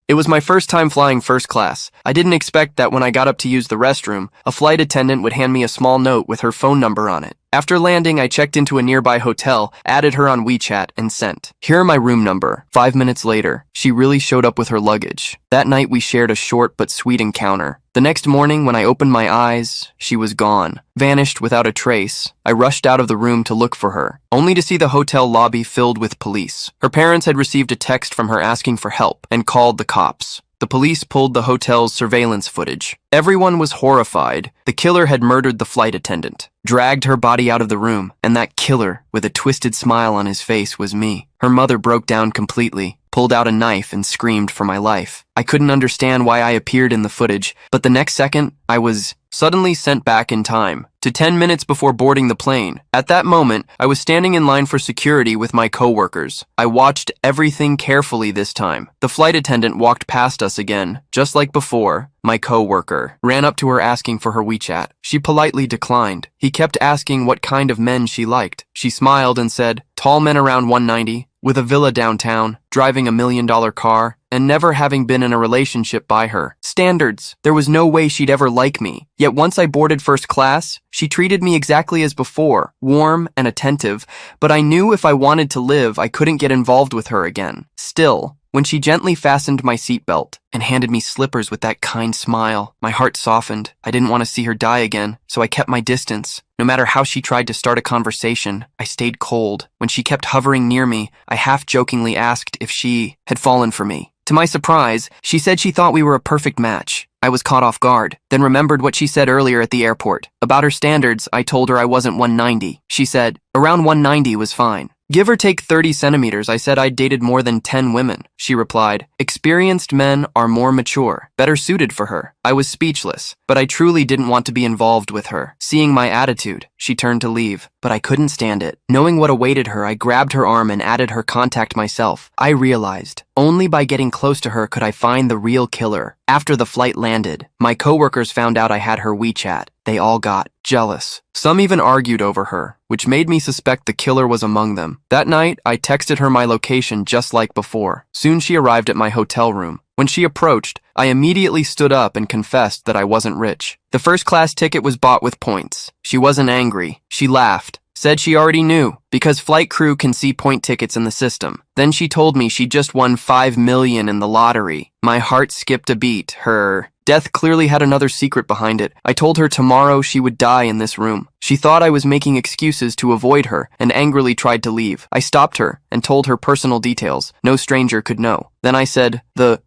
It was my first time flying first class. I didn't expect that when I got up to use the restroom, a flight attendant would hand me a small note with her phone number on it. After landing, I checked into a nearby hotel, added her on WeChat, and sent. Here are my room number. 5 minutes later, she really showed up with her luggage. That night, we shared a short but sweet encounter. The next morning, when I opened my eyes, she was gone, vanished without a trace. I rushed out of the room to look for her, only to see the hotel lobby filled with police. Her parents had received a text from her asking for help and called the cops. The police pulled the hotel's surveillance footage. Everyone was horrified. The killer had murdered the flight attendant, dragged her body out of the room, and that killer, with a twisted smile on his face, was me. Her mother broke down completely, pulled out a knife, and screamed for my life. I couldn't understand why I appeared in the footage, but the next second, I was suddenly sent back in time to 10 minutes before boarding the plane. At that moment, I was standing in line for security with my coworkers. I watched everything carefully this time. The flight attendant walked past us again, just like before. My coworker ran up to her asking for her WeChat. She politely declined. He kept asking what kind of men she liked. She smiled and said, tall men around 190, with a villa downtown, driving $1 million car, and never having been in a relationship by her standards. There was no way she'd ever like me. Yet once I boarded first class, she treated me exactly as before, warm and attentive, but I knew if I wanted to live, I couldn't get involved with her again. Still, when she gently fastened my seatbelt and handed me slippers with that kind smile, my heart softened. I didn't want to see her die again, so I kept my distance. No matter how she tried to start a conversation, I stayed cold. When she kept hovering near me, I half-jokingly asked if she had fallen for me. To my surprise, she said she thought we were a perfect match. I was caught off guard, then remembered what she said earlier at the airport. About her standards, I told her I wasn't 190. She said, around 190 was fine. Give or take 30 centimeters, I said I'd dated more than 10 women. She replied, experienced men are more mature, better suited for her. I was speechless, but I truly didn't want to be involved with her. Seeing my attitude, she turned to leave, but I couldn't stand it. Knowing what awaited her, I grabbed her arm and added her contact myself. I realized, only by getting close to her could I find the real killer. After the flight landed, my coworkers found out I had her WeChat. They all got jealous. Some even argued over her, which made me suspect the killer was among them. That night, I texted her my location just like before. Soon she arrived at my hotel room. When she approached, I immediately stood up and confessed that I wasn't rich. The first-class ticket was bought with points. She wasn't angry. She laughed. Said she already knew, because flight crew can see point tickets in the system. Then she told me she just won $5 million in the lottery. My heart skipped a beat. Her death clearly had another secret behind it. I told her tomorrow she would die in this room. She thought I was making excuses to avoid her and angrily tried to leave. I stopped her and told her personal details. No stranger could know. Then I said, the